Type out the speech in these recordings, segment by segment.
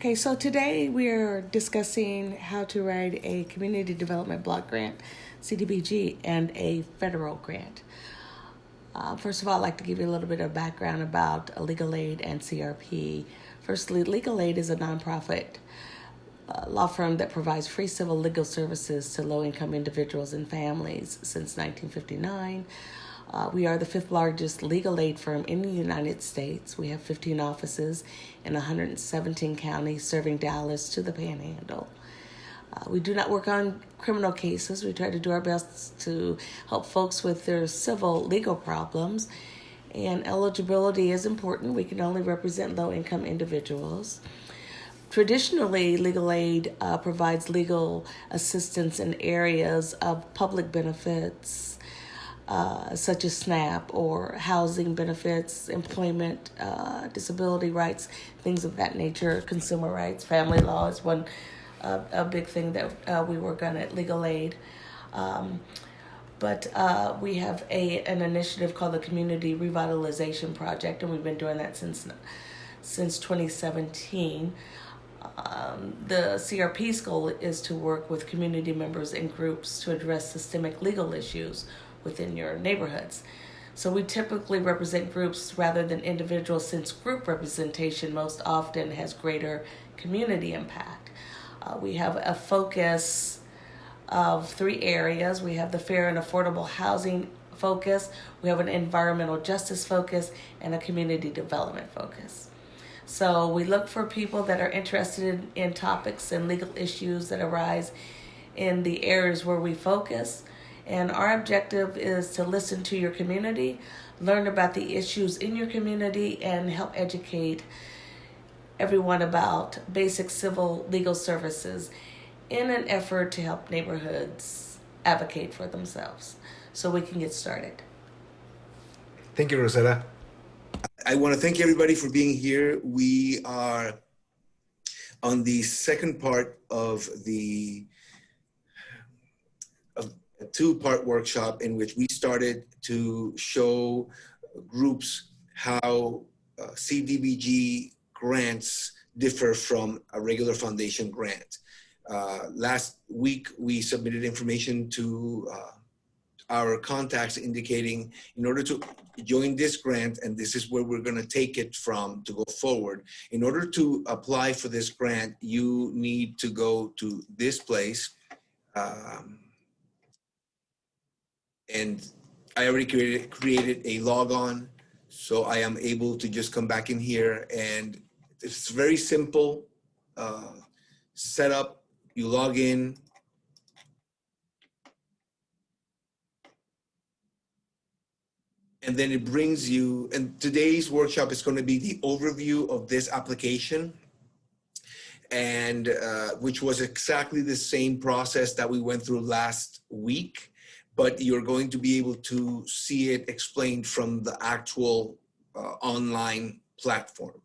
Okay, so today we're discussing how to write a community development block grant, CDBG, and a federal grant. First of all, I'd like to give you a little bit of background about legal aid and CRP. Firstly, legal aid is a nonprofit law firm that provides free civil legal services to low-income individuals and families since 1959. We are the fifth largest legal aid firm in the United States. We have 15 offices in 117 counties, serving Dallas to the Panhandle. We do not work on criminal cases. We try to do our best to help folks with their civil legal problems. And eligibility is important. We can only represent low-income individuals. Traditionally, legal aid provides legal assistance in areas of public benefits, such as SNAP or housing benefits, employment, disability rights, things of that nature, consumer rights, family law is one a big thing that we work on at legal aid. But we have an initiative called the Community Revitalization Project, and we've been doing that since 2017. The CRP's goal is to work with community members and groups to address systemic legal issues within your neighborhoods. So we typically represent groups rather than individuals, since group representation most often has greater community impact. We have a focus of 3 areas. We have the fair and affordable housing focus, we have an environmental justice focus, and a community development focus. So we look for people that are interested in topics and legal issues that arise in the areas where we focus. And our objective is to listen to your community, learn about the issues in your community, and help educate everyone about basic civil legal services in an effort to help neighborhoods advocate for themselves. So we can get started. Thank you, Rosetta. I want to thank everybody for being here. We are on the second part of a 2-part workshop in which we started to show groups how CDBG grants differ from a regular foundation grant. Last week, we submitted information to our contacts indicating in order to join this grant, and this is where we're going to take it from to go forward. In order to apply for this grant, you need to go to this place. And I already created a logon, so I am able to just come back in here, and it's very simple setup. You log in, and then it brings you, and today's workshop is going to be the overview of this application, and which was exactly the same process that we went through last week, but you're going to be able to see it explained from the actual online platform.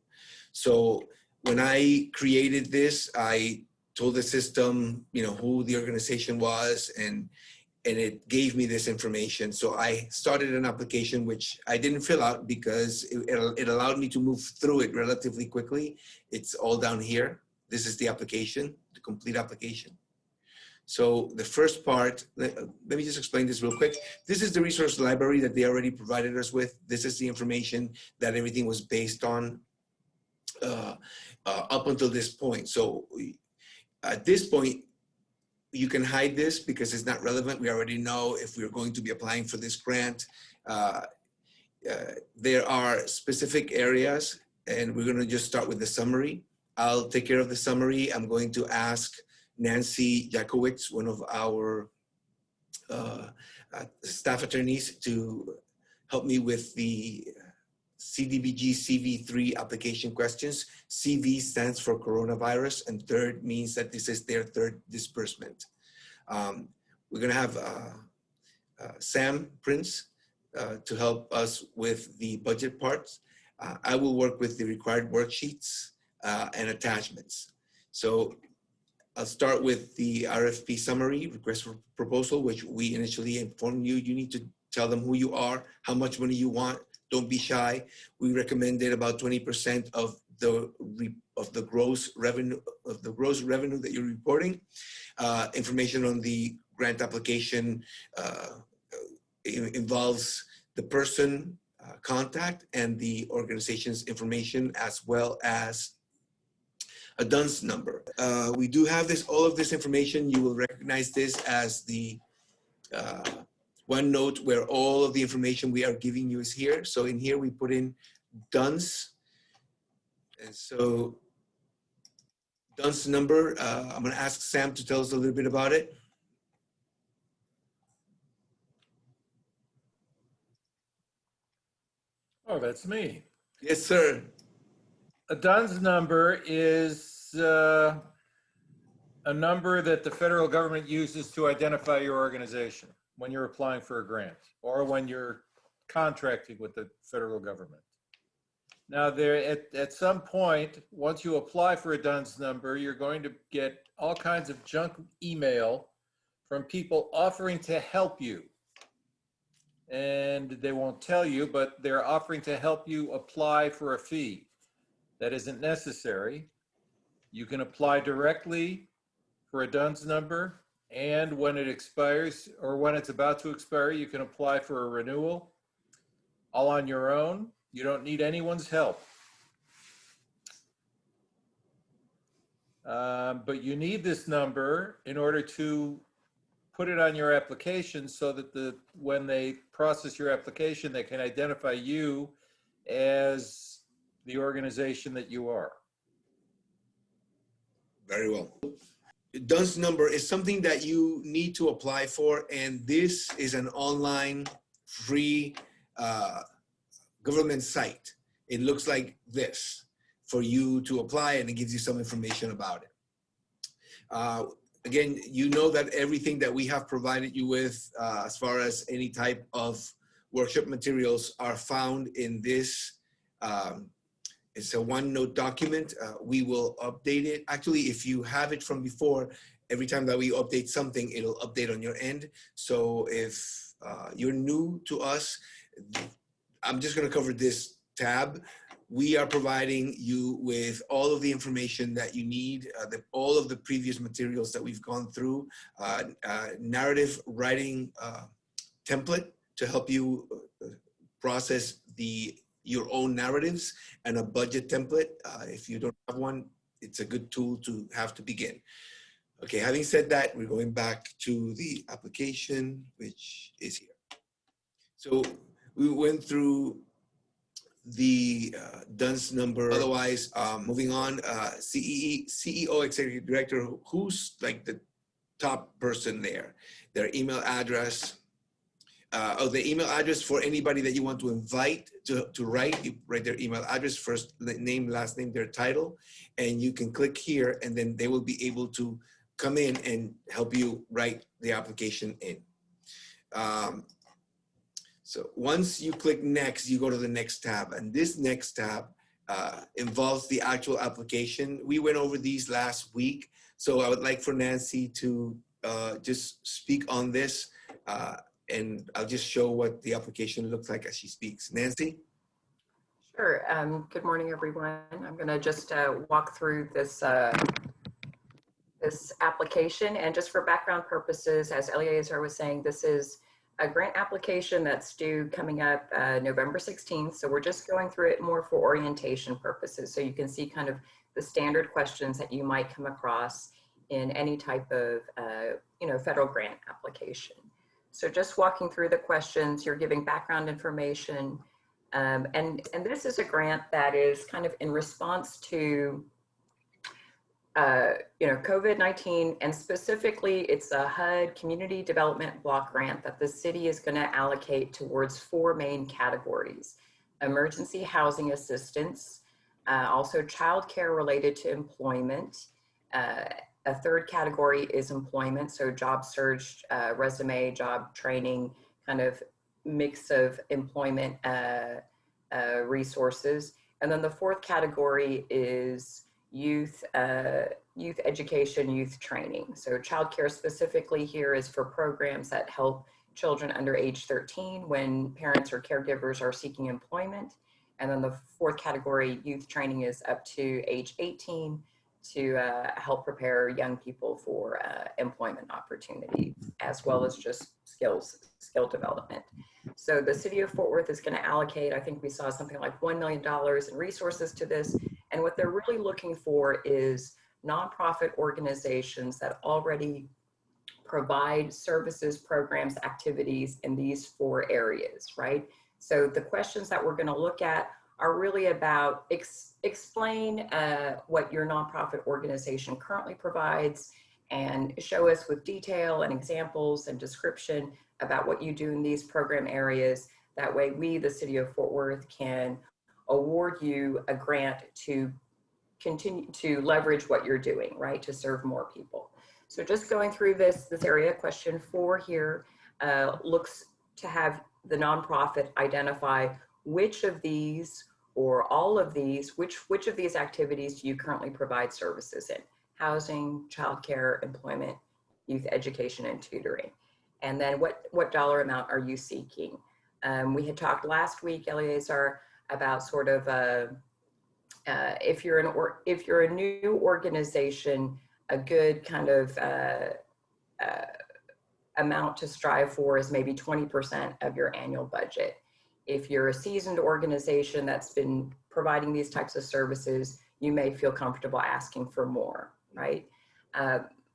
So when I created this, I told the system, who the organization was, and it gave me this information. So I started an application, which I didn't fill out because it allowed me to move through it relatively quickly. It's all down here. This is the application, the complete application. So the first part, let me just explain this real quick. This is the resource library that they already provided us with. This is the information that everything was based on up until this point. So at this point, you can hide this because it's not relevant. We already know if we're going to be applying for this grant. There are specific areas, and we're going to just start with the summary. I'll take care of the summary. I'm going to ask Nancy Jakowicz, one of our staff attorneys, to help me with the CDBG CV3 application questions. CV stands for coronavirus, and third means that this is their third disbursement. We're going to have Sam Prince to help us with the budget parts. I will work with the required worksheets and attachments. So I'll start with the RFP summary, request for proposal, which we initially informed you. You need to tell them who you are, how much money you want. Don't be shy. We recommended about 20% of the gross revenue that you're reporting. Information on the grant application involves the person contact and the organization's information, as well as a DUNS number. We do have all of this information. You will recognize this as the OneNote, where all of the information we are giving you is here. So in here we put in DUNS. And so DUNS number, I'm going to ask Sam to tell us a little bit about it. Oh, that's me. Yes, sir. A DUNS number is a number that the federal government uses to identify your organization when you're applying for a grant or when you're contracting with the federal government. Now, at some point, once you apply for a DUNS number, you're going to get all kinds of junk email from people offering to help you. And they won't tell you, but they're offering to help you apply for a fee. That isn't necessary. You can apply directly for a DUNS number, and when it expires or when it's about to expire, you can apply for a renewal all on your own. You don't need anyone's help. But you need this number in order to put it on your application so that when they process your application, they can identify you as the organization that you are. Very well. DUNS number is something that you need to apply for, and this is an online free government site. It looks like this for you to apply, and it gives you some information about it. Again, you know that everything that we have provided you with as far as any type of workshop materials are found in this. It's a OneNote document. We will update it. Actually, if you have it from before, every time that we update something, it'll update on your end. So if you're new to us, I'm just gonna cover this tab. We are providing you with all of the information that you need, all of the previous materials that we've gone through, narrative writing template to help you process your own narratives, and a budget template. If you don't have one, it's a good tool to have to begin. Okay, having said that, we're going back to the application, which is here. So we went through the DUNS number. Otherwise, moving on, CEO, Executive Director, who's like the top person there, their email address, the email address for anybody that you want to invite to write. You write their email address, first name, last name, their title, and you can click here, and then they will be able to come in and help you write the application in. So once you click next, you go to the next tab, and this next tab involves the actual application. We went over these last week, so I would like for Nancy to just speak on this, and I'll just show what the application looks like as she speaks. Nancy? Sure. Good morning, everyone. I'm going to just walk through this this application, and just for background purposes, as Eleazar was saying, this is a grant application that's due coming up November 16th. So we're just going through it more for orientation purposes. So you can see kind of the standard questions that you might come across in any type of federal grant application. So just walking through the questions, you're giving background information. And this is a grant that is kind of in response to COVID-19, and specifically it's a HUD Community Development Block Grant that the city is going to allocate towards 4 main categories: emergency housing assistance, also childcare related to employment. A third category is employment, so job search, resume, job training, kind of mix of employment resources. And then the fourth category is youth education, youth training. So childcare specifically here is for programs that help children under age 13 when parents or caregivers are seeking employment. And then the fourth category, youth training, is up to age 18 to help prepare young people for employment opportunities, as well as just skill development. So the city of Fort Worth is going to allocate, I think we saw something like $1 million in resources to this. And what they're really looking for is nonprofit organizations that already provide services, programs, activities in these 4 areas, right? So the questions that we're going to look at are really about explain what your nonprofit organization currently provides, and show us with detail and examples and description about what you do in these program areas. That way we, the city of Fort Worth, can award you a grant to continue to leverage what you're doing, right, to serve more people. So just going through this area, question 4 here looks to have the nonprofit identify which of these or all of these, which of these activities do you currently provide services in? Housing, childcare, employment, youth education, and tutoring. And then what dollar amount are you seeking? We had talked last week, Eleazar, about sort of if you're a new organization, a good kind of amount to strive for is maybe 20% of your annual budget. If you're a seasoned organization that's been providing these types of services, you may feel comfortable asking for more, right?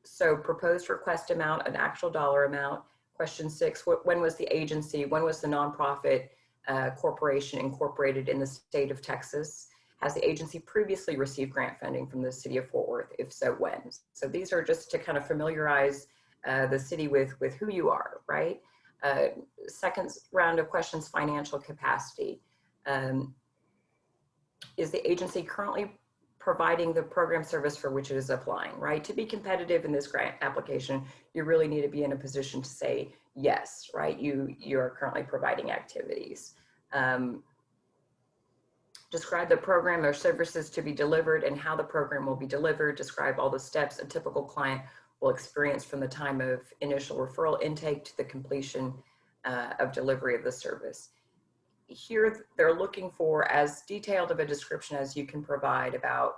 So proposed request amount, an actual dollar amount. Question 6, when was the agency, when was the nonprofit corporation incorporated in the state of Texas? Has the agency previously received grant funding from the city of Fort Worth? If so, when? So these are just to kind of familiarize the city with who you are, right? Second round of questions, financial capacity. Is the agency currently providing the program service for which it is applying, right? To be competitive in this grant application, you really need to be in a position to say yes, right? You are currently providing activities. Describe the program or services to be delivered and how the program will be delivered. Describe all the steps a typical client will experience from the time of initial referral intake to the completion of delivery of the service. Here, they're looking for as detailed of a description as you can provide about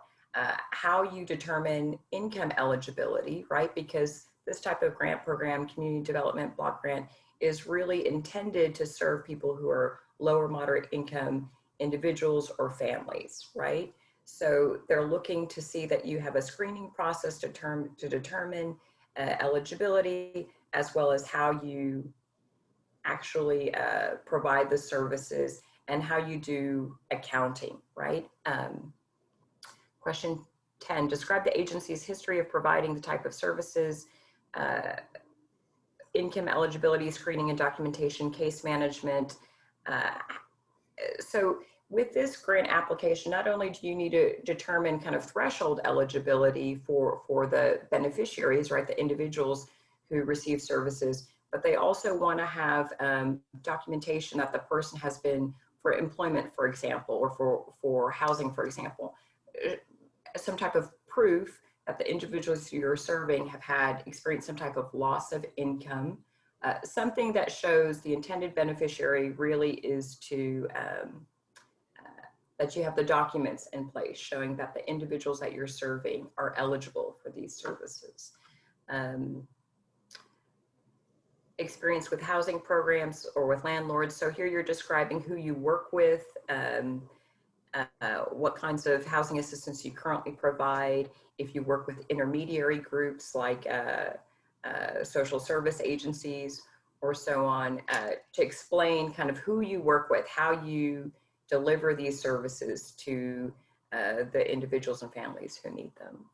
how you determine income eligibility, right? Because this type of grant program, community development block grant, is really intended to serve people who are low or moderate income individuals or families, right? So they're looking to see that you have a screening process to determine eligibility, as well as how you actually provide the services and how you do accounting, right? Question 10, describe the agency's history of providing the type of services, income eligibility, screening and documentation, case management. So with this grant application, not only do you need to determine kind of threshold eligibility for the beneficiaries, right, the individuals who receive services, but they also want to have documentation that the person has been for employment, for example, or for housing, for example, some type of proof that the individuals you're serving have had experienced some type of loss of income. Something that shows the intended beneficiary really is to that you have the documents in place showing that the individuals that you're serving are eligible for these services. Experience with housing programs or with landlords. So here you're describing who you work with, what kinds of housing assistance you currently provide, if you work with intermediary groups like social service agencies or so on, to explain kind of who you work with, how you deliver these services to the individuals and families who need them.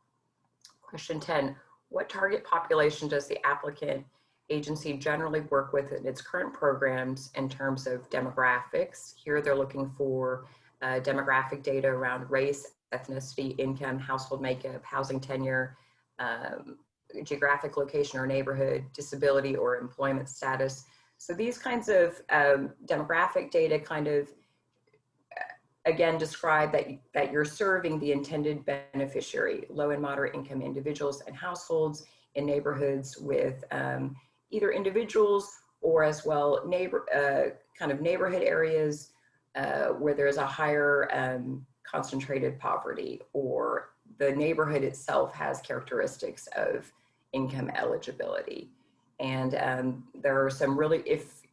Question 10, what target population does the applicant agency generally work with in its current programs in terms of demographics? Here they're looking for demographic data around race, ethnicity, income, household makeup, housing tenure, geographic location or neighborhood, disability or employment status. So these kinds of demographic data kind of, again, describe that you're serving the intended beneficiary, low and moderate income individuals and households in neighborhoods with either individuals or as well kind of neighborhood areas where there's a higher concentrated poverty, or the neighborhood itself has characteristics of income eligibility. And there are some really,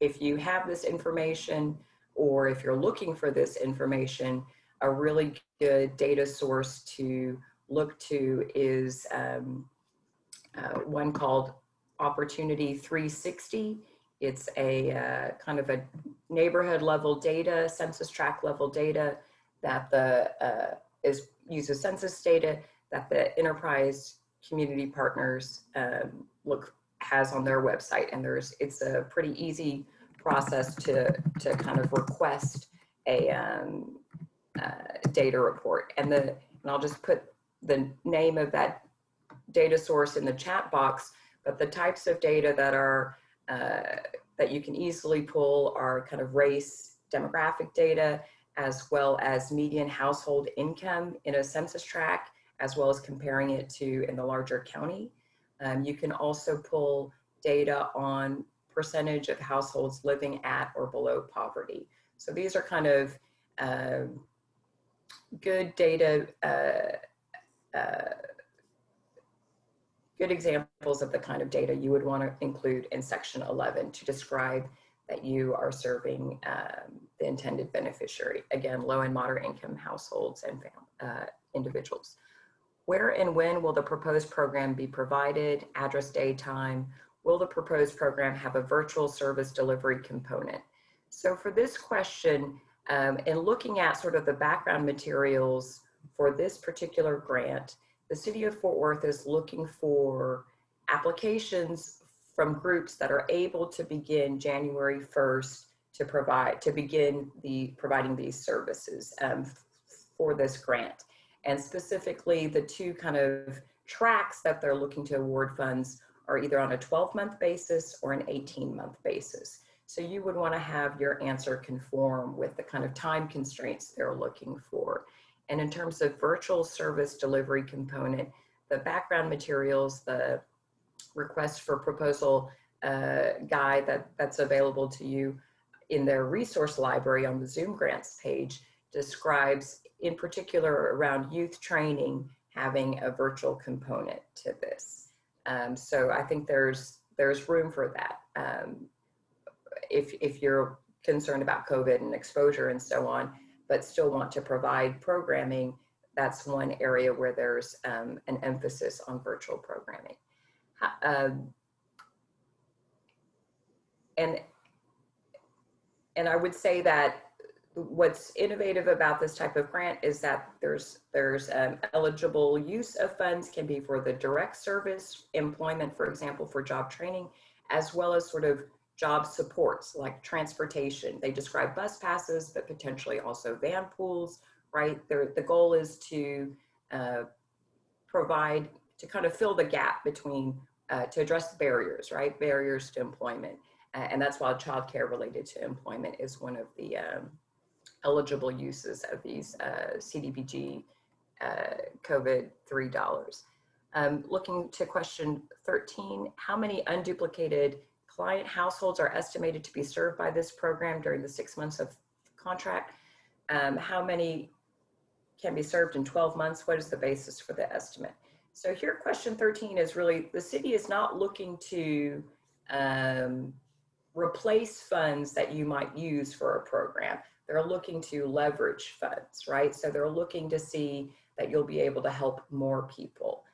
if you have this information, or if you're looking for this information, a really good data source to look to is one called Opportunity 360. It's a kind of a neighborhood level data, census tract level data that uses census data that the enterprise community partners has on their website. And it's a pretty easy process to kind of request a data report. And I'll just put the name of that data source in the chat box, but the types of data that are that you can easily pull are kind of race demographic data, as well as median household income in a census tract, as well as comparing it to in the larger county. You can also pull data on percentage of households living at or below poverty. So these are kind of good data, good examples of the kind of data you would want to include in section 11 to describe that you are serving the intended beneficiary. Again, low and moderate income households and individuals. Where and when will the proposed program be provided? Address, day, time. Will the proposed program have a virtual service delivery component? So for this question, and looking at sort of the background materials for this particular grant, the City of Fort Worth is looking for applications from groups that are able to begin January 1st to begin providing these services for this grant. And specifically, the two kind of tracks that they're looking to award funds are either on a 12-month basis or an 18-month basis. So you would want to have your answer conform with the kind of time constraints they're looking for. And in terms of virtual service delivery component, the background materials, the request for proposal guide that's available to you in their resource library on the Zoom grants page describes, in particular around youth training, having a virtual component to this. So I think there's room for that. If you're concerned about COVID and exposure and so on, but still want to provide programming, that's one area where there's an emphasis on virtual programming. And I would say that what's innovative about this type of grant is that there's eligible use of funds can be for the direct service employment, for example, for job training, as well as sort of job supports like transportation. They describe bus passes, but potentially also van pools, right? The goal is to provide, to kind of fill the gap between, to address barriers, right? Barriers to employment. And that's why childcare related to employment is one of the eligible uses of these CDBG COVID $3. Looking to question 13, how many unduplicated client households are estimated to be served by this program during the 6 months of contract? How many can be served in 12 months? What is the basis for the estimate? So here, question 13 is really, the city is not looking to replace funds that you might use for a program. They're looking to leverage funds, right? So they're looking to see that you'll be able to help more people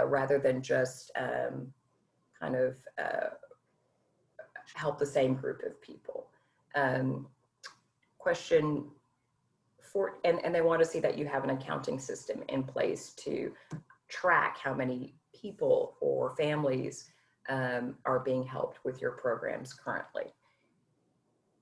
rather than just kind of help the same group of people. Question 4, and they want to see that you have an accounting system in place to track how many people or families are being helped with your programs currently.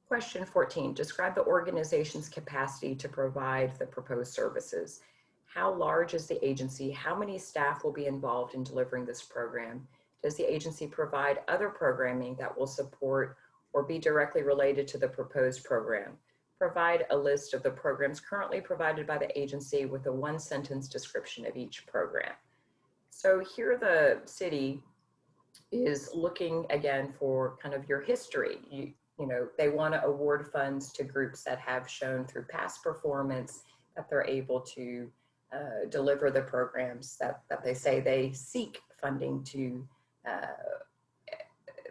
Question 14, describe the organization's capacity to provide the proposed services. How large is the agency? How many staff will be involved in delivering this program? Does the agency provide other programming that will support or be directly related to the proposed program? Provide a list of the programs currently provided by the agency with a one-sentence description of each program. So here the city is looking again for kind of your history. You they want to award funds to groups that have shown through past performance that they're able to deliver the programs that they say they seek funding to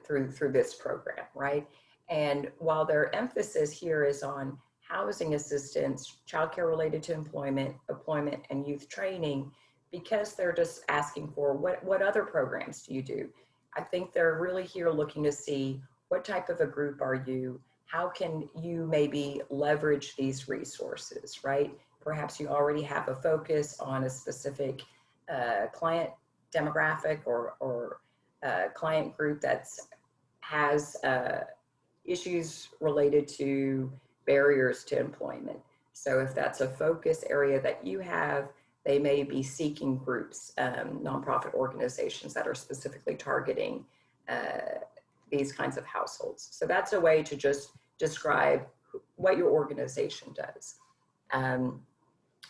through this program, right? And while their emphasis here is on housing assistance, childcare related to employment, and youth training, because they're just asking for what other programs do you do? I think they're really here looking to see what type of a group are you? How can you maybe leverage these resources, right? Perhaps you already have a focus on a specific client demographic or client group that's has issues related to barriers to employment. So if that's a focus area that you have, they may be seeking groups, nonprofit organizations that are specifically targeting these kinds of households. So that's a way to just describe what your organization does.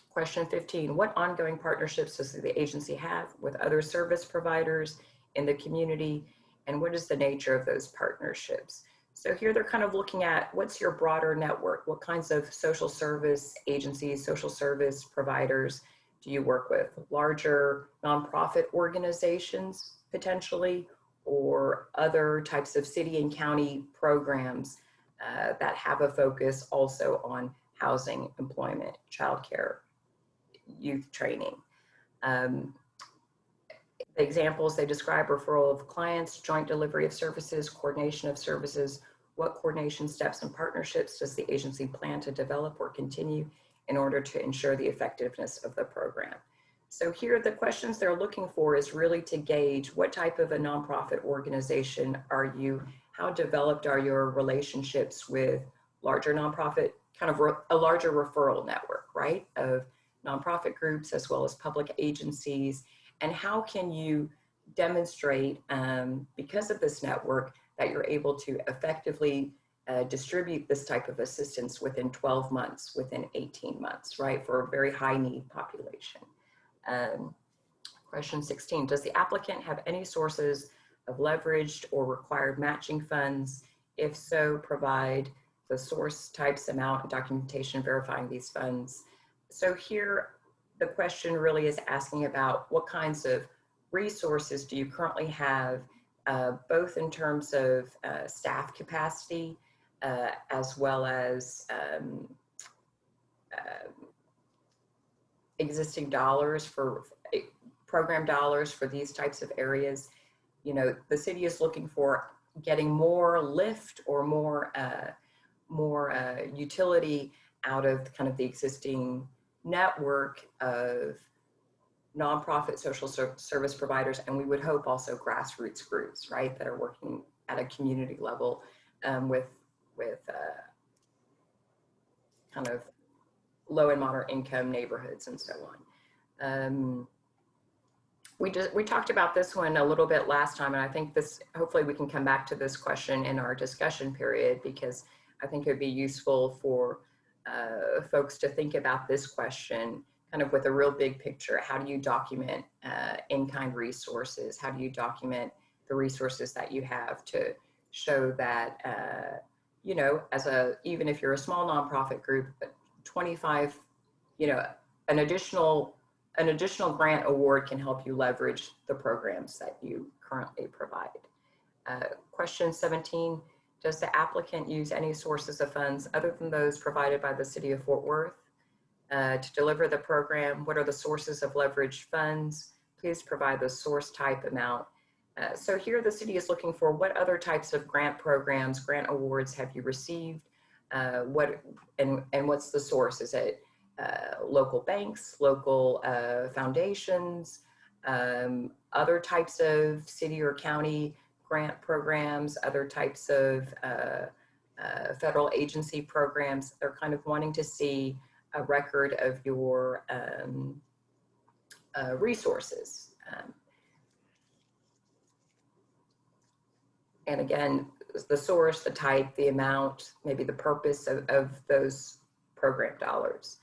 Question 15, what ongoing partnerships does the agency have with other service providers in the community, and what is the nature of those partnerships? So here they're kind of looking at what's your broader network, what kinds of social service agencies, social service providers do you work with? Larger nonprofit organizations potentially, or other types of city and county programs that have a focus also on housing, employment, childcare, youth training. The examples they describe: referral of clients, joint delivery of services, coordination of services. What coordination steps and partnerships does the agency plan to develop or continue in order to ensure the effectiveness of the program? So here the questions they're looking for is really to gauge what type of a nonprofit organization are you, how developed are your relationships with larger nonprofit, kind of a larger referral network, right, of nonprofit groups as well as public agencies, and how can you demonstrate, because of this network, that you're able to effectively distribute this type of assistance within 12 months, within 18 months, right, for a very high need population. Question 16, does the applicant have any sources of leveraged or required matching funds? If so, provide the source, types, amount, and documentation verifying these funds. So here, the question really is asking about what kinds of resources do you currently have, both in terms of staff capacity, as well as existing dollars for program dollars for these types of areas. The city is looking for getting more lift or more utility out of kind of the existing network of nonprofit social service providers, and we would hope also grassroots groups, right, that are working at a community level with kind of low and moderate income neighborhoods and so on. We talked about this one a little bit last time, and I think hopefully we can come back to this question in our discussion period, because I think it would be useful for folks to think about this question kind of with a real big picture. How do you document in-kind resources? How do you document the resources that you have to show that, even if you're a small nonprofit group, 25, an additional grant award can help you leverage the programs that you currently provide. Question 17, does the applicant use any sources of funds other than those provided by the City of Fort Worth to deliver the program? What are the sources of leveraged funds? Please provide the source, type, amount. So here the city is looking for what other types of grant programs, grant awards have you received? And what's the source? Is it local banks, local foundations, other types of city or county grant programs, other types of federal agency programs? They're kind of wanting to see a record of your resources. And again, the source, the type, the amount, maybe the purpose of those program dollars.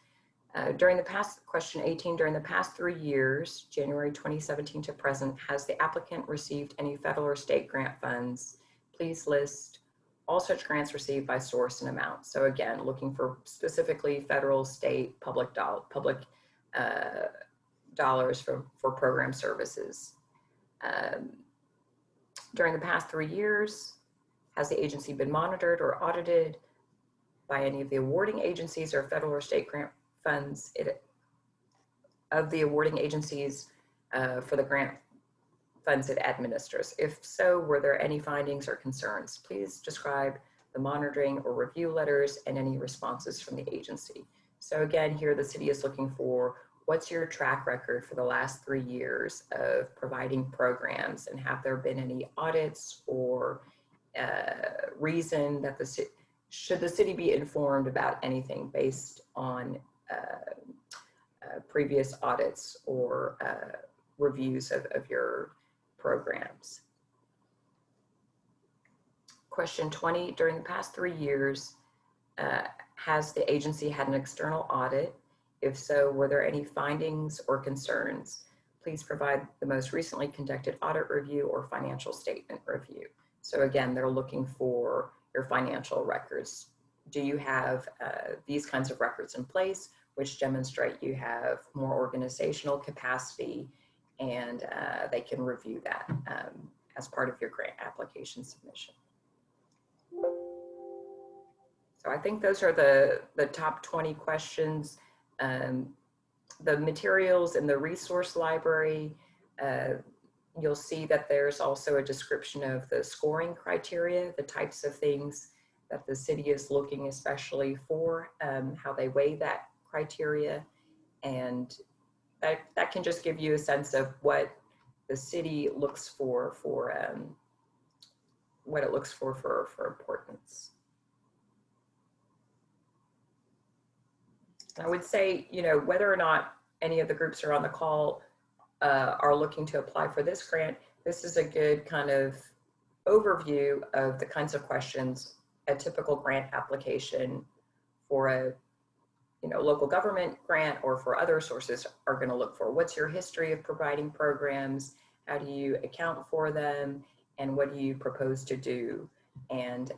During the past, question 18, during the past 3 years, January 2017 to present, has the applicant received any federal or state grant funds? Please list all such grants received by source and amount. So again, looking for specifically federal, state, public dollars for program services. During the past 3 years, has the agency been monitored or audited by any of the awarding agencies or federal or state grant funds of the awarding agencies for the grant funds it administers? If so, were there any findings or concerns? Please describe the monitoring or review letters and any responses from the agency. So again, here the city is looking for what's your track record for the last 3 years of providing programs, and have there been any audits or reason that should the city be informed about anything based on previous audits or reviews of your programs? Question 20, during the past 3 years, has the agency had an external audit? If so, were there any findings or concerns? Please provide the most recently conducted audit review or financial statement review. So again, they're looking for your financial records. Do you have these kinds of records in place, which demonstrate you have more organizational capacity, and they can review that as part of your grant application submission. So I think those are the top 20 questions. The materials in the resource library, you'll see that there's also a description of the scoring criteria, the types of things that the city is looking especially for, how they weigh that criteria. And that can just give you a sense of what the city looks for what it looks for importance. I would say, you know, whether or not any of the groups are on the call are looking to apply for this grant, this is a good kind of overview of the kinds of questions a typical grant application for a local government grant or for other sources are going to look for. What's your history of providing programs? How do you account for them? And what do you propose to do? And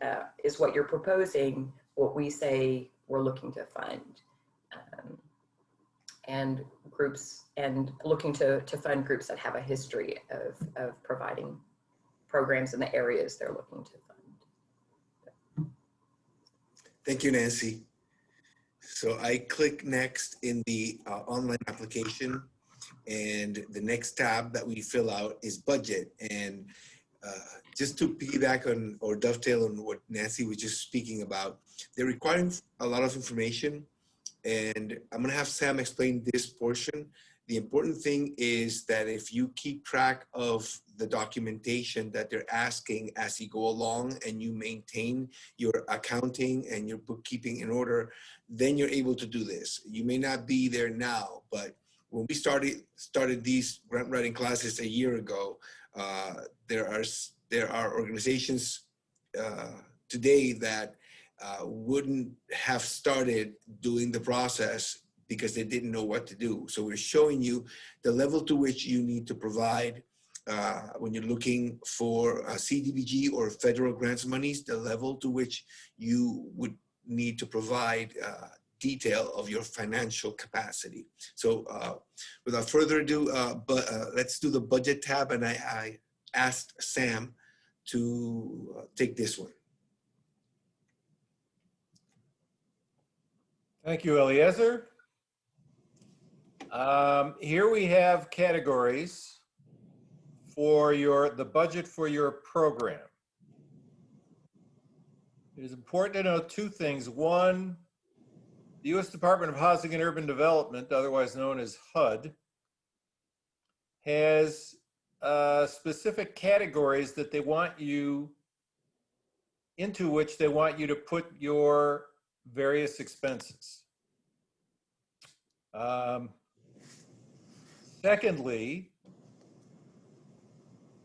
is what you're proposing what we say we're looking to fund? And groups, and looking to fund groups that have a history of providing programs in the areas they're looking to fund. Thank you, Nancy. So I click next in the online application, and the next tab that we fill out is budget. And just to piggyback on or dovetail on what Nancy was just speaking about, they're requiring a lot of information, and I'm gonna have Sam explain this portion. The important thing is that if you keep track of the documentation that they're asking as you go along, and you maintain your accounting and your bookkeeping in order, then you're able to do this. You may not be there now, but when we started these grant writing classes a year ago, there are organizations today that wouldn't have started doing the process because they didn't know what to do. So we're showing you the level to which you need to provide when you're looking for CDBG or federal grants monies, the level to which you would need to provide detail of your financial capacity. So without further ado, let's do the budget tab, and I asked Sam to take this one. Thank you, Eliezer. Here we have categories for the budget for your program. It is important to know two things. One, the U.S. Department of Housing and Urban Development, otherwise known as HUD, has specific categories that they want you, into which they want you to put your various expenses. Secondly,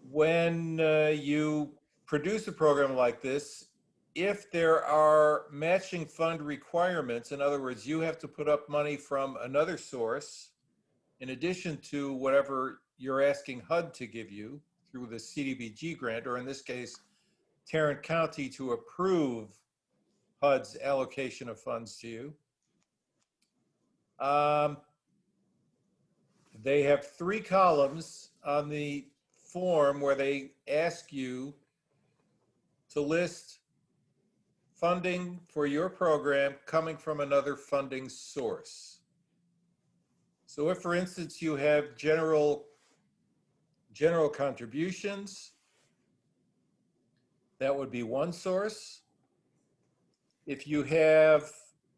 when you produce a program like this, if there are matching fund requirements, in other words, you have to put up money from another source in addition to whatever you're asking HUD to give you through the CDBG grant, or in this case, Tarrant County to approve HUD's allocation of funds to you. They have 3 columns on the form where they ask you to list funding for your program coming from another funding source. So if, for instance, you have general contributions, that would be one source. If you have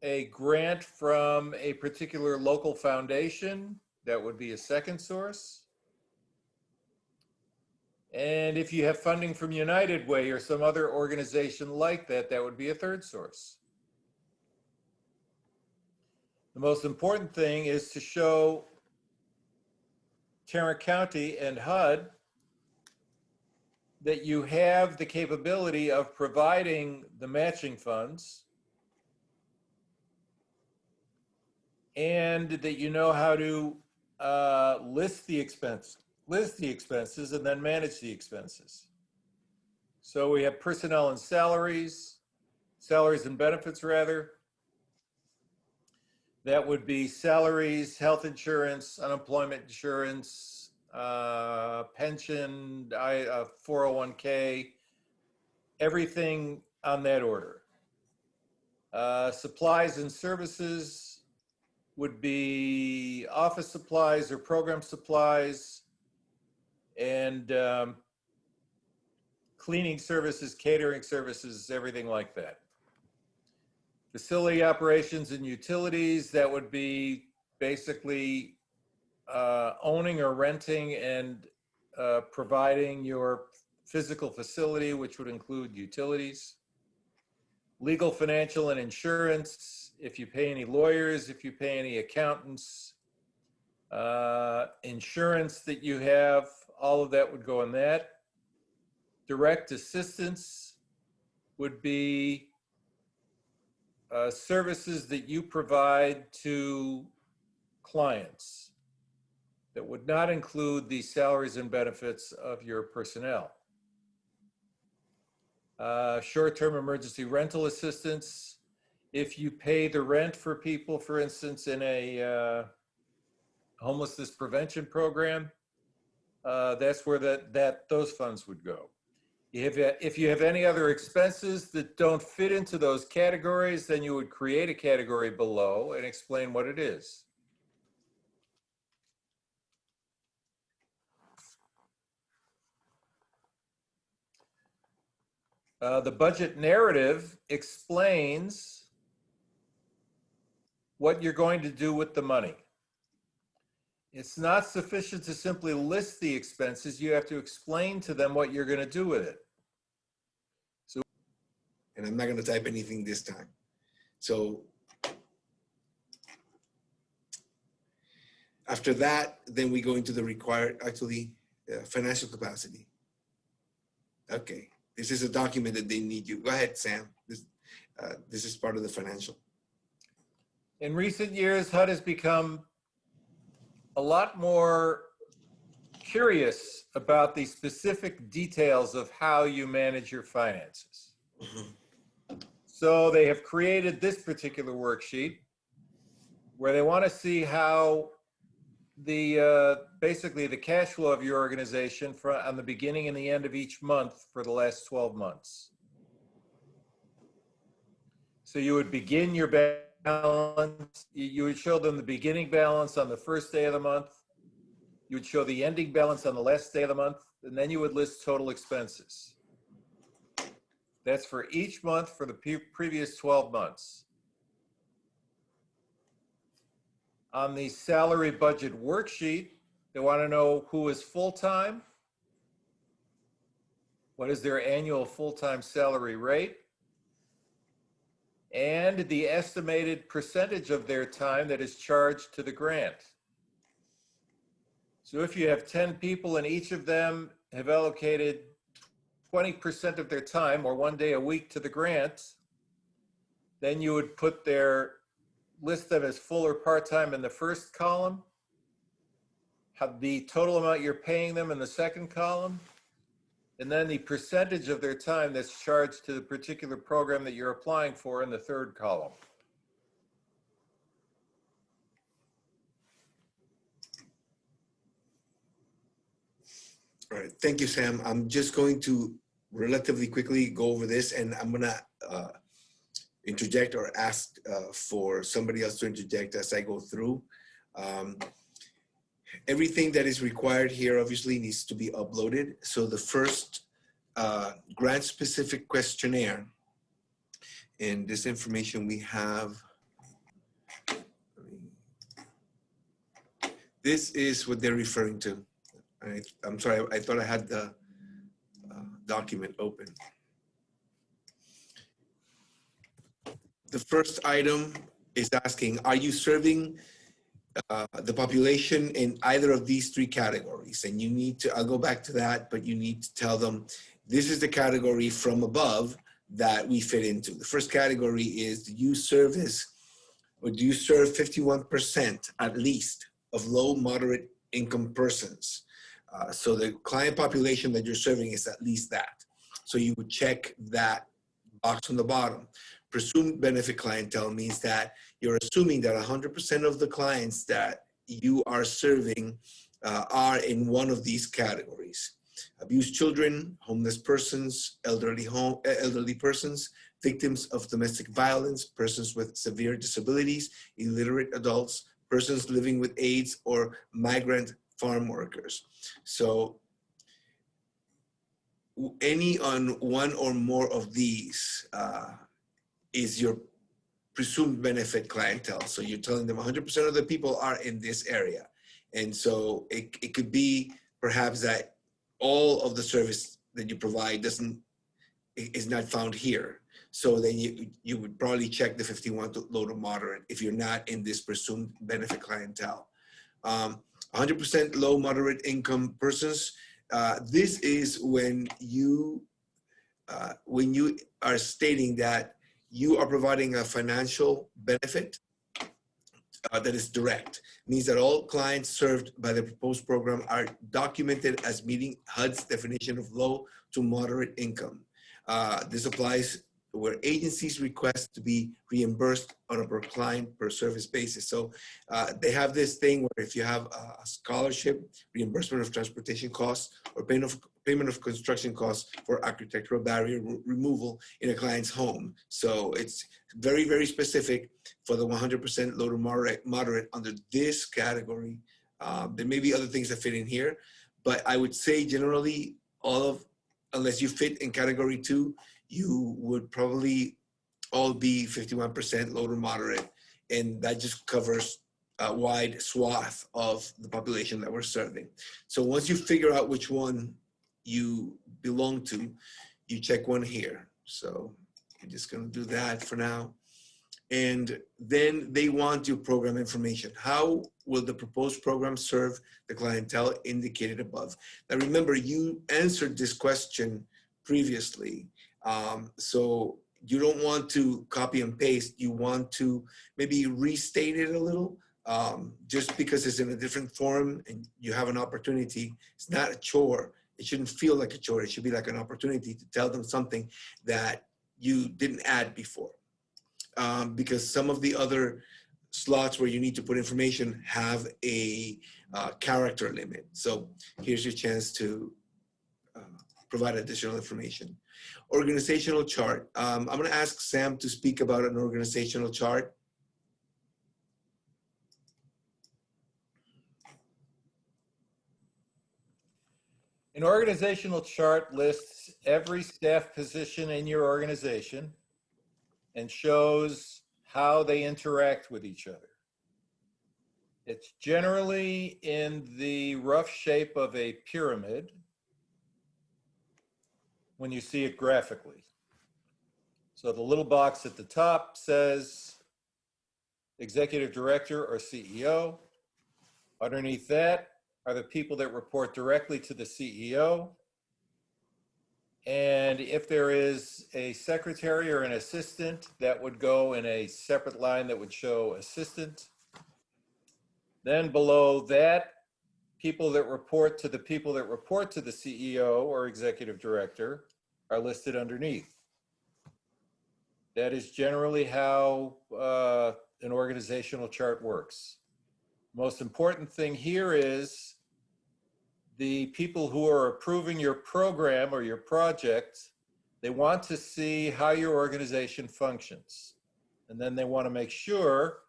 a grant from a particular local foundation, that would be a second source. And if you have funding from United Way or some other organization like that, that would be a third source. The most important thing is to show Tarrant County and HUD that you have the capability of providing the matching funds and that you know how to list the expenses and then manage the expenses. So we have personnel and salaries and benefits rather. That would be salaries, health insurance, unemployment insurance, pension, 401k, everything on that order. Supplies and services would be office supplies or program supplies, and cleaning services, catering services, everything like that. Facility operations and utilities, that would be basically owning or renting and providing your physical facility, which would include utilities. Legal, financial, and insurance, if you pay any lawyers, if you pay any accountants, insurance that you have, all of that would go in that. Direct assistance would be services that you provide to clients that would not include the salaries and benefits of your personnel. Short-term emergency rental assistance. If you pay the rent for people, for instance, in a homelessness prevention program, that's where those funds would go. If you have any other expenses that don't fit into those categories, then you would create a category below and explain what it is. The budget narrative explains what you're going to do with the money. It's not sufficient to simply list the expenses. You have to explain to them what you're going to do with it. And I'm not going to type anything this time. So after that, then we go into the required, financial capacity. Okay, this is a document that they need you. Go ahead, Sam. This is part of the financial. In recent years, HUD has become a lot more curious about the specific details of how you manage your finances. Mm-hmm. So they have created this particular worksheet where they want to see how basically the cash flow of your organization on the beginning and the end of each month for the last 12 months. So you would begin your balance, you would show them the beginning balance on the first day of the month, you would show the ending balance on the last day of the month, and then you would list total expenses. That's for each month for the previous 12 months. On the salary budget worksheet, they want to know who is full-time, what is their annual full-time salary rate, and the estimated percentage of their time that is charged to the grant. So if you have 10 people and each of them have allocated 20% of their time or 1 day a week to the grant, then you would list them as full or part-time in the first column, have the total amount you're paying them in the second column, and then the percentage of their time that's charged to the particular program that you're applying for in the third column. All right, thank you, Sam. I'm just going to relatively quickly go over this, and I'm gonna interject or ask for somebody else to interject as I go through. Everything that is required here obviously needs to be uploaded. So the first grant-specific questionnaire, and this information we have, this is what they're referring to. I'm sorry, I thought I had the document open. The first item is asking, are you serving the population in either of these three categories? And you need to, I'll go back to that, but you need to tell them, this is the category from above that we fit into. The first category is, do you serve 51% at least of low, moderate income persons? So the client population that you're serving is at least that. So you would check that box on the bottom. Presumed benefit clientele means that you're assuming that 100% of the clients that you are serving are in one of these categories: abused children, homeless persons, elderly persons, victims of domestic violence, persons with severe disabilities, illiterate adults, persons living with AIDS, or migrant farm workers. So any on one or more of these is your presumed benefit clientele. So you're telling them 100% of the people are in this area. And so it could be perhaps that all of the service that you provide is not found here. So then you would probably check the 51 to low to moderate if you're not in this presumed benefit clientele. 100% low moderate income persons. This is when you are stating that you are providing a financial benefit that is direct. It means that all clients served by the proposed program are documented as meeting HUD's definition of low to moderate income. This applies where agencies request to be reimbursed on a per client per service basis. So they have this thing where if you have a scholarship, reimbursement of transportation costs, or payment of construction costs for architectural barrier removal in a client's home. So it's very, very specific for the 100% low to moderate under this category. There may be other things that fit in here, but I would say generally unless you fit in category 2, you would probably all be 51% low to moderate. And that just covers a wide swath of the population that we're serving. So once you figure out which one you belong to, you check one here. So I'm just gonna do that for now. And then they want your program information. How will the proposed program serve the clientele indicated above? Now remember, you answered this question previously. So you don't want to copy and paste. You want to maybe restate it a little, just because it's in a different form and you have an opportunity. It's not a chore. It shouldn't feel like a chore. It should be like an opportunity to tell them something that you didn't add before. Because some of the other slots where you need to put information have a character limit. So here's your chance to provide additional information. Organizational chart. I'm going to ask Sam to speak about an organizational chart. An organizational chart lists every staff position in your organization and shows how they interact with each other. It's generally in the rough shape of a pyramid when you see it graphically. So the little box at the top says executive director or CEO. Underneath that are the people that report directly to the CEO. And if there is a secretary or an assistant, that would go in a separate line that would show assistant. Then below that people that report to the people that report to the CEO or executive director are listed underneath. That is generally how an organizational chart works. Most important thing here is the people who are approving your program or your project, they want to see how your organization functions. And then they want to make sure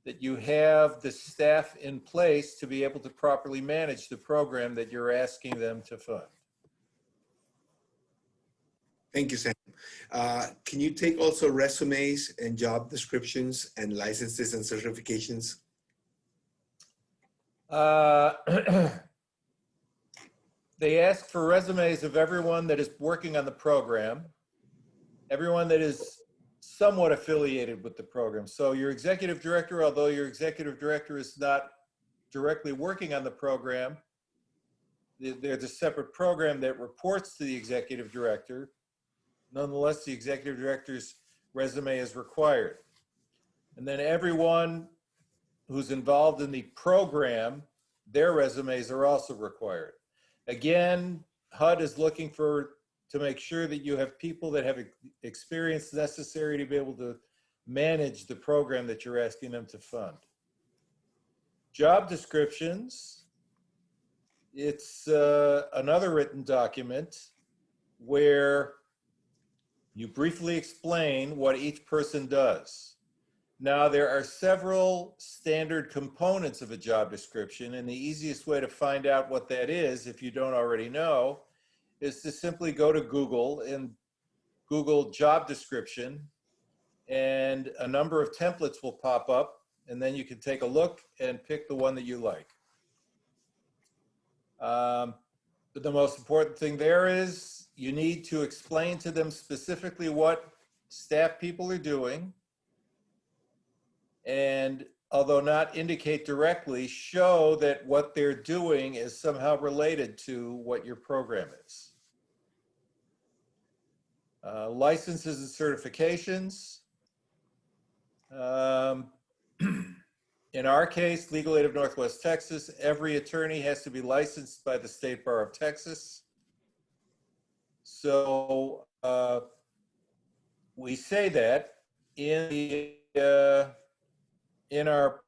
that you have the staff in place to be able to properly manage the program that you're asking them to fund. Thank you, Sam. Can you take also resumes and job descriptions and licenses and certifications? They ask for resumes of everyone that is working on the program, everyone that is somewhat affiliated with the program. So your executive director, although your executive director is not directly working on the program, there's a separate program that reports to the executive director. Nonetheless, the executive director's resume is required. And then everyone who's involved in the program, their resumes are also required. Again, HUD is looking to make sure that you have people that have experience necessary to be able to manage the program that you're asking them to fund. Job descriptions, it's another written document where you briefly explain what each person does. Now, there are several standard components of a job description, and the easiest way to find out what that is, if you don't already know, is to simply go to Google and Google job description, and a number of templates will pop up, and then you can take a look and pick the one that you like. But the most important thing there is you need to explain to them specifically what staff people are doing, and although not indicate directly, show that what they're doing is somehow related to what your program is. Licenses and certifications. In our case, Legal Aid of Northwest Texas, every attorney has to be licensed by the State Bar of Texas. So we say that in our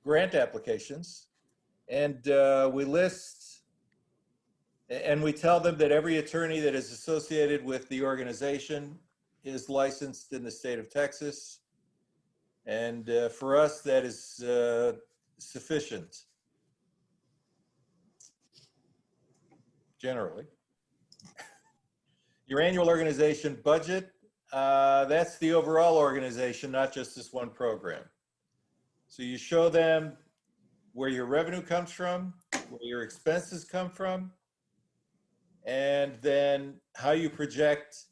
grant applications, and we list and we tell them that every attorney that is associated with the organization is licensed in the state of Texas. And for us, that is sufficient, generally. Your annual organization budget, that's the overall organization, not just this one program. So you show them where your revenue comes from, where your expenses come from, and then how you project,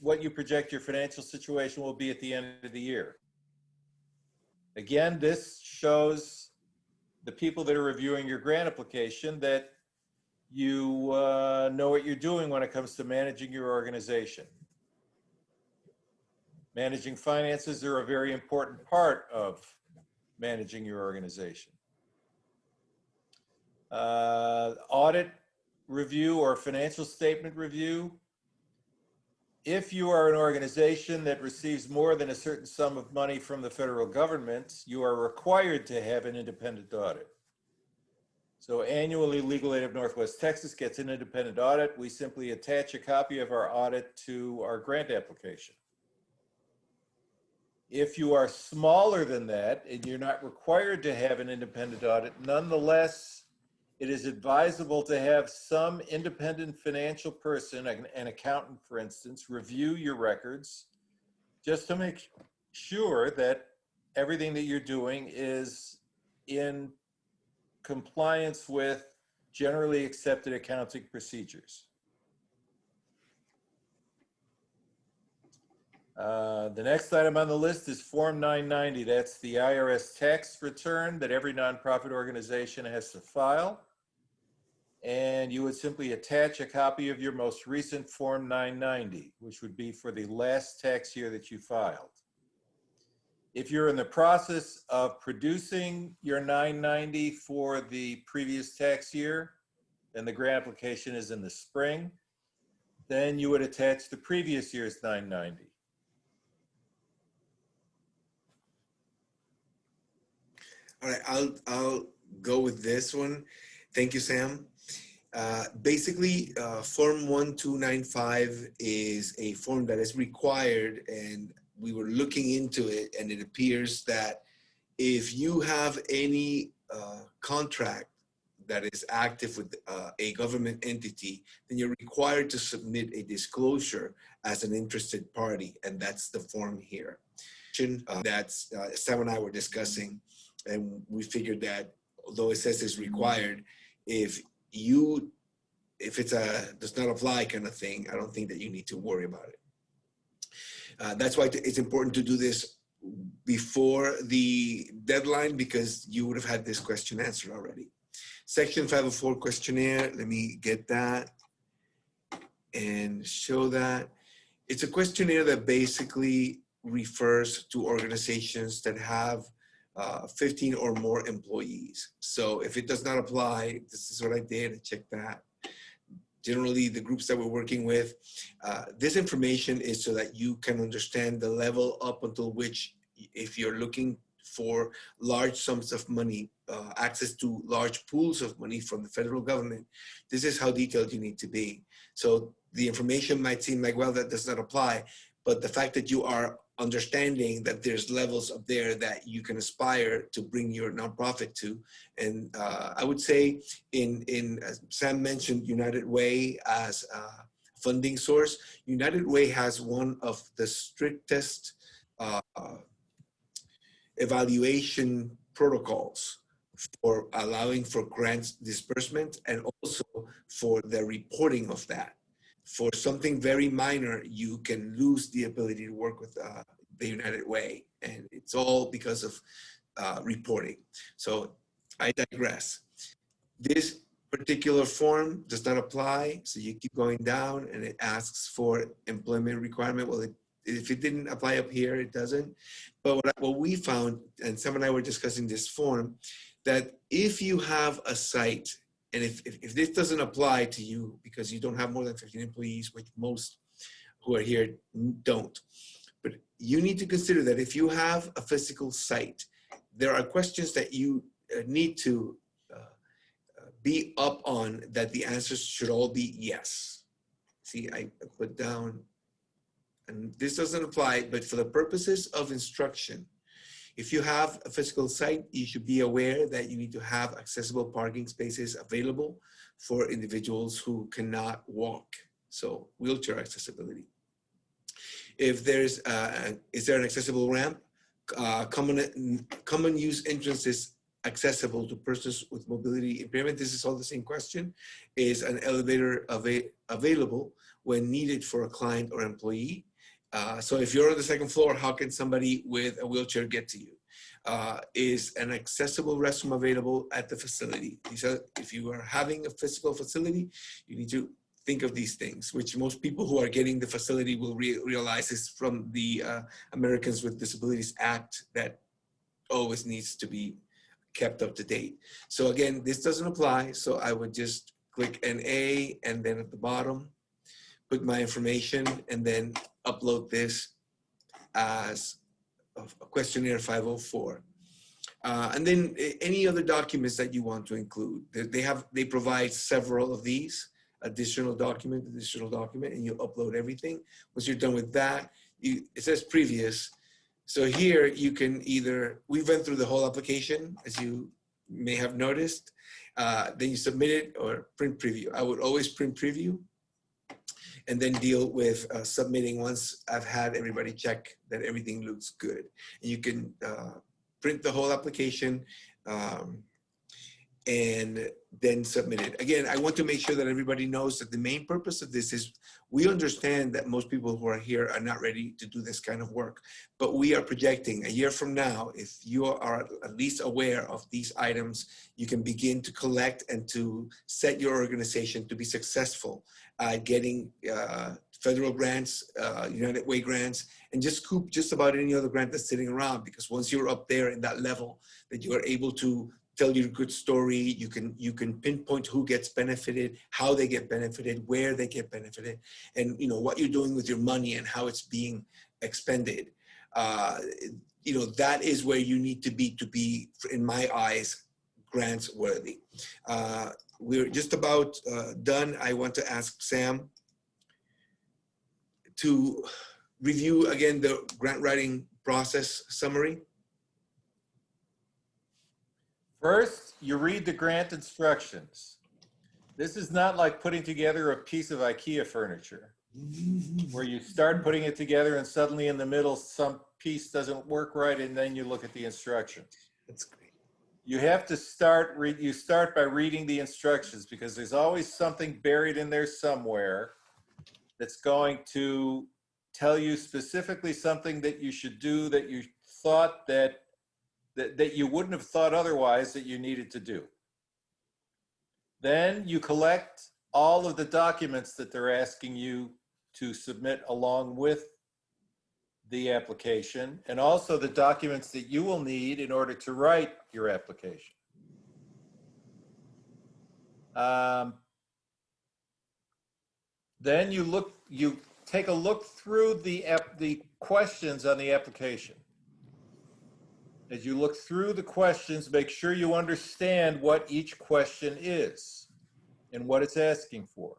what you project your financial situation will be at the end of the year. Again, this shows the people that are reviewing your grant application that you know what you're doing when it comes to managing your organization. Managing finances are a very important part of managing your organization. Audit review or financial statement review. If you are an organization that receives more than a certain sum of money from the federal government, you are required to have an independent audit. So annually, Legal Aid of Northwest Texas gets an independent audit. We simply attach a copy of our audit to our grant application. If you are smaller than that and you're not required to have an independent audit, nonetheless, it is advisable to have some independent financial person, an accountant, for instance, review your records just to make sure that everything that you're doing is in compliance with generally accepted accounting procedures. The next item on the list is Form 990. That's the IRS tax return that every nonprofit organization has to file. And you would simply attach a copy of your most recent Form 990, which would be for the last tax year that you filed. If you're in the process of producing your 990 for the previous tax year, then the grant application is in the spring, then you would attach the previous year's 990. All right, I'll go with this one. Thank you, Sam. Basically, Form 1295 is a form that is required, and we were looking into it, and it appears that if you have any contract that is active with a government entity, then you're required to submit a disclosure as an interested party, and that's the form here. That's Sam and I were discussing, and we figured that although it says it's required, if it's a does not apply kind of thing, I don't think that you need to worry about it. That's why it's important to do this before the deadline, because you would have had this question answered already. Section 504 questionnaire, let me get that and show that. It's a questionnaire that basically refers to organizations that have 15 or more employees. So if it does not apply, this is what I did, I checked that. Generally, the groups that we're working with, this information is so that you can understand the level up until which, if you're looking for large sums of money, access to large pools of money from the federal government, this is how detailed you need to be. So the information might seem like, well, that does not apply, but the fact that you are understanding that there's levels up there that you can aspire to bring your nonprofit to. And I would say as Sam mentioned, United Way as a funding source. United Way has one of the strictest evaluation protocols for allowing for grants disbursement, and also for the reporting of that. For something very minor, you can lose the ability to work with the United Way, and it's all because of reporting. So I digress. This particular form does not apply, so you keep going down, and it asks for employment requirement. Well, if it didn't apply up here, it doesn't. But what we found, and Sam and I were discussing this form, that if you have a site, and if this doesn't apply to you because you don't have more than 15 employees, which most who are here don't, but you need to consider that if you have a physical site, there are questions that you need to be up on, that the answers should all be yes. See, I put down, and this doesn't apply, but for the purposes of instruction, if you have a physical site, you should be aware that you need to have accessible parking spaces available for individuals who cannot walk. So wheelchair accessibility. If there's, is there an accessible ramp? Common use entrances accessible to persons with mobility impairment. This is all the same question. Is an elevator available when needed for a client or employee? So if you're on the second floor, how can somebody with a wheelchair get to you? Is an accessible restroom available at the facility? These are, if you are having a physical facility, you need to think of these things, which most people who are getting the facility will realize is from the Americans with Disabilities Act that always needs to be kept up to date. So again, this doesn't apply. So I would just click NA, and then at the bottom, put my information, and then upload this as a questionnaire 504. And then any other documents that you want to include. They provide several of these, additional document, and you upload everything. Once you're done with that, it says previous. So here you can either, we went through the whole application, as you may have noticed, then you submit it, or print preview. I would always print preview, and then deal with submitting once I've had everybody check that everything looks good. And you can print the whole application and then submit it. Again, I want to make sure that everybody knows that the main purpose of this is, we understand that most people who are here are not ready to do this kind of work, but we are projecting a year from now, if you are at least aware of these items, you can begin to collect and to set your organization to be successful getting federal grants, United Way grants, and just scoop just about any other grant that's sitting around, because once you're up there in that level, that you are able to tell your good story, you can pinpoint who gets benefited, how they get benefited, where they get benefited, and what you're doing with your money and how it's being expended. That is where you need to be, in my eyes, grants worthy. We're just about done. I want to ask Sam to review again the grant writing process summary. First, you read the grant instructions. This is not like putting together a piece of IKEA furniture where you start putting it together and suddenly in the middle some piece doesn't work right and then you look at the instructions. That's great. You have to start by reading the instructions, because there's always something buried in there somewhere that's going to tell you specifically something that you should do that you thought that you wouldn't have thought otherwise that you needed to do. Then you collect all of the documents that they're asking you to submit along with the application, and also the documents that you will need in order to write your application. Then you take a look through the questions on the application. As you look through the questions, make sure you understand what each question is and what it's asking for.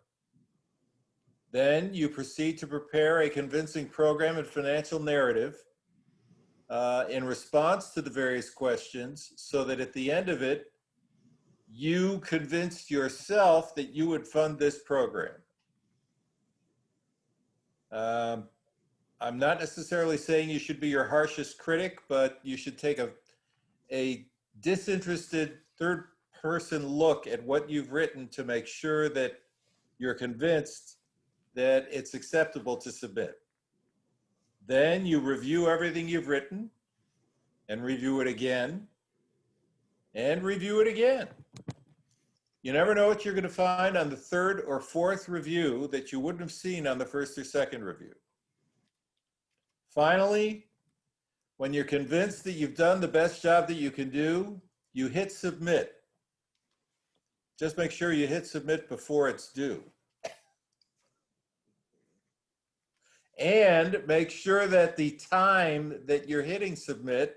Then you proceed to prepare a convincing program and financial narrative in response to the various questions, so that at the end of it, you convinced yourself that you would fund this program. I'm not necessarily saying you should be your harshest critic, but you should take a disinterested third-person look at what you've written to make sure that you're convinced that it's acceptable to submit. Then you review everything you've written and review it again and review it again. You never know what you're going to find on the third or fourth review that you wouldn't have seen on the first or second review. Finally, when you're convinced that you've done the best job that you can do, you hit submit. Just make sure you hit submit before it's due. And make sure that the time that you're hitting submit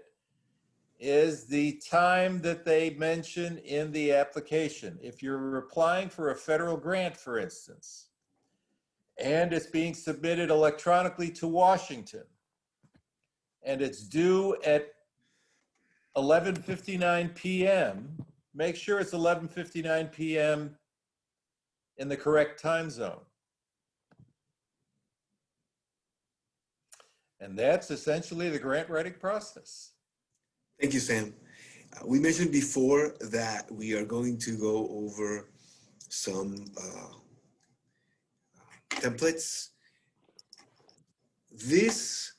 is the time that they mention in the application. If you're applying for a federal grant, for instance, and it's being submitted electronically to Washington, and it's due at 11:59 p.m., make sure it's 11:59 p.m. in the correct time zone. And that's essentially the grant writing process. Thank you, Sam. We mentioned before that we are going to go over some templates. This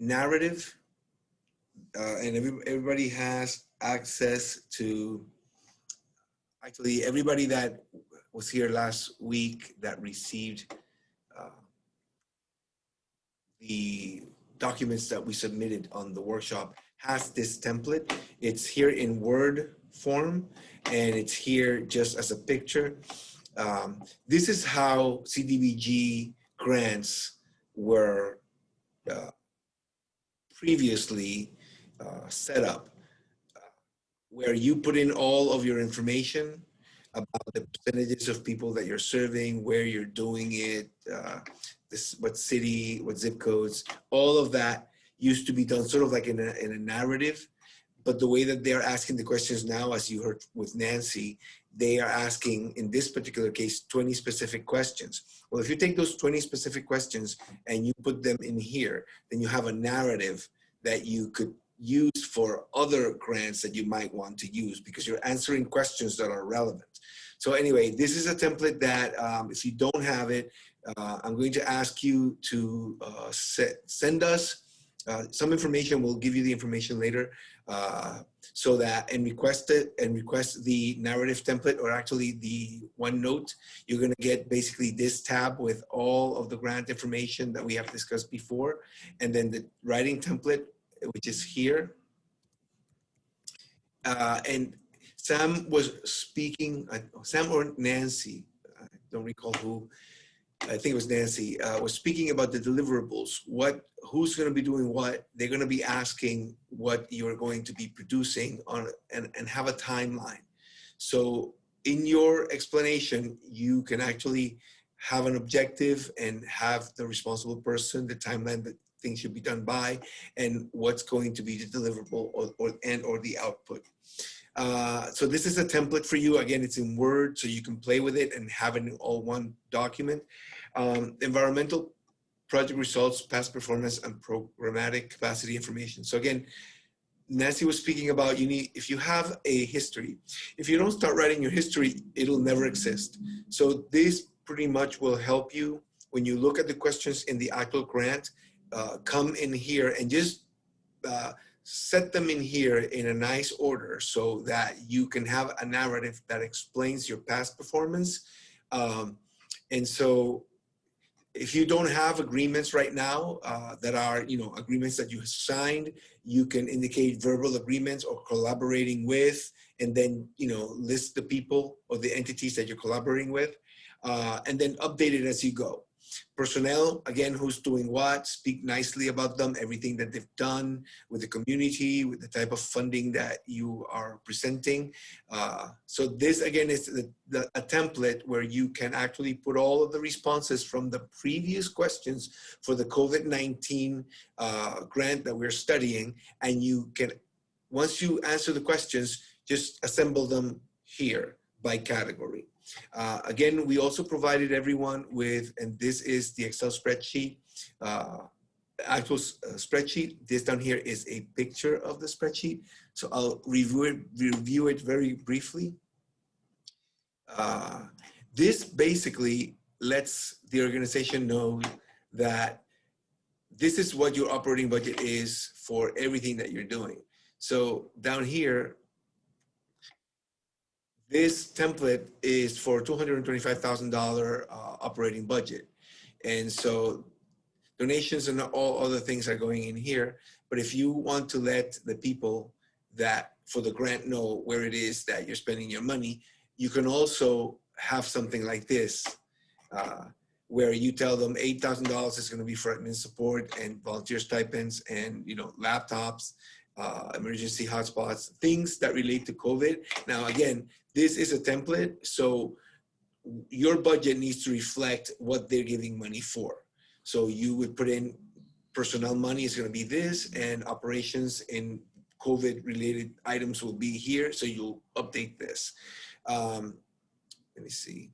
narrative, and everybody has access to, actually everybody that was here last week that received the documents that we submitted on the workshop has this template. It's here in Word form, and it's here just as a picture. This is how CDBG grants were previously set up, where you put in all of your information about the percentages of people that you're serving, where you're doing it, what city, what zip codes, all of that used to be done sort of like in a narrative. But the way that they're asking the questions now, as you heard with Nancy, they are asking, in this particular case, 20 specific questions. Well, if you take those 20 specific questions and you put them in here, then you have a narrative that you could use for other grants that you might want to use, because you're answering questions that are relevant. So anyway, this is a template that if you don't have it, I'm going to ask you to send us some information. We'll give you the information later, so that, and request it, and request the narrative template, or actually the OneNote. You're going to get basically this tab with all of the grant information that we have discussed before, and then the writing template, which is here. And Sam was speaking, Sam or Nancy, I don't recall who, I think it was Nancy, was speaking about the deliverables. Who's going to be doing what? They're going to be asking what you're going to be producing on, and have a timeline. So in your explanation, you can actually have an objective and have the responsible person, the timeline that things should be done by, and what's going to be the deliverable or the output. So this is a template for you. Again, it's in Word, so you can play with it and have it in all one document. Environmental project results, past performance, and programmatic capacity information. So again, Nancy was speaking about, if you have a history, if you don't start writing your history, it'll never exist. So this pretty much will help you when you look at the questions in the actual grant. Come in here and just set them in here in a nice order so that you can have a narrative that explains your past performance. And so if you don't have agreements right now that are, agreements that you signed, you can indicate verbal agreements or collaborating with, and then, list the people or the entities that you're collaborating with, and then update it as you go. Personnel, again, who's doing what, speak nicely about them, everything that they've done with the community, with the type of funding that you are presenting. So this, again, is a template where you can actually put all of the responses from the previous questions for the COVID-19 grant that we're studying, and you can, once you answer the questions, just assemble them here by category. Again, we also provided everyone with, and this is the Excel spreadsheet, actual spreadsheet. This down here is a picture of the spreadsheet. So I'll review it very briefly. This basically lets the organization know that this is what your operating budget is for everything that you're doing. So down here, this template is for $225,000 operating budget. And so donations and all other things are going in here. But if you want to let the people that for the grant know where it is that you're spending your money, you can also have something like this, where you tell them $8,000 is going to be for admin support and volunteer stipends and laptops, emergency hotspots, things that relate to COVID. Now, again, this is a template, so your budget needs to reflect what they're giving money for. So you would put in personnel money is going to be this, and operations in COVID-related items will be here, so you'll update this. Let me see.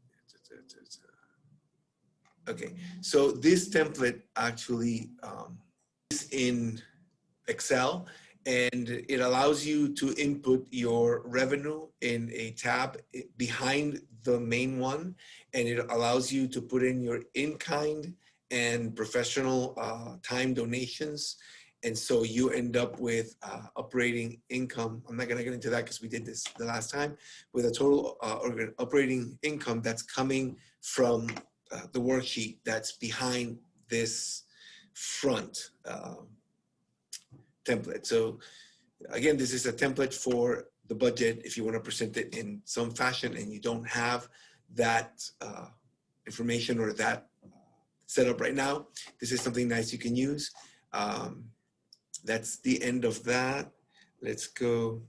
Okay, so this template actually is in Excel, and it allows you to input your revenue in a tab behind the main one, and it allows you to put in your in-kind and professional time donations. And so you end up with operating income. I'm not gonna get into that because we did this the last time, with a total operating income that's coming from the worksheet that's behind this front template. So again, this is a template for the budget if you want to present it in some fashion and you don't have that information or that set up right now. This is something nice you can use. That's the end of that. Let's go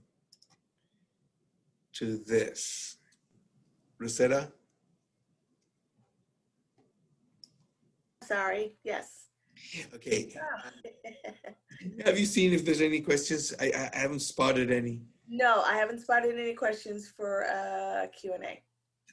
to this. Rosetta? Sorry, yes. Okay. Have you seen if there's any questions? I haven't spotted any. No, I haven't spotted any questions for Q&A.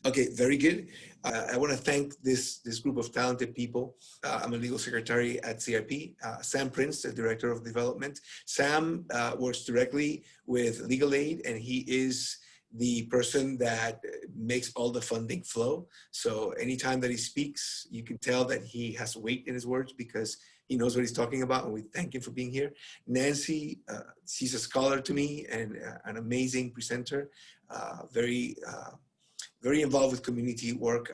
Okay, very good. I want to thank this group of talented people. I'm a legal secretary at CIP. Sam Prince, the director of development. Sam works directly with legal aid, and he is the person that makes all the funding flow. So anytime that he speaks, you can tell that he has weight in his words because He knows what he's talking about, and we thank him for being here. Nancy, she's a scholar to me and an amazing presenter, very involved with community work.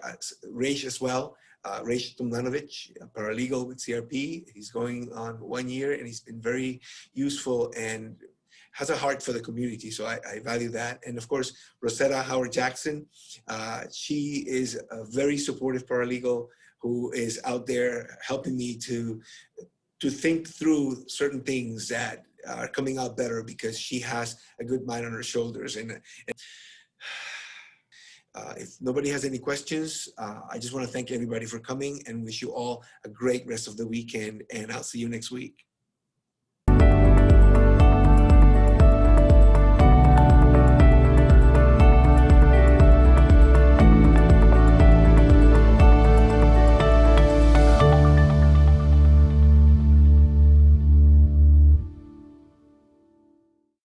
Raish as well. Raish Tumlanovic, a paralegal with CRP. He's going on 1 year, and he's been very useful and has a heart for the community. So I value that. And of course, Rosetta Howard Jackson. She is a very supportive paralegal who is out there helping me to think through certain things that are coming out better because she has a good mind on her shoulders. And if nobody has any questions, I just want to thank everybody for coming and wish you all a great rest of the weekend, and I'll see you next week.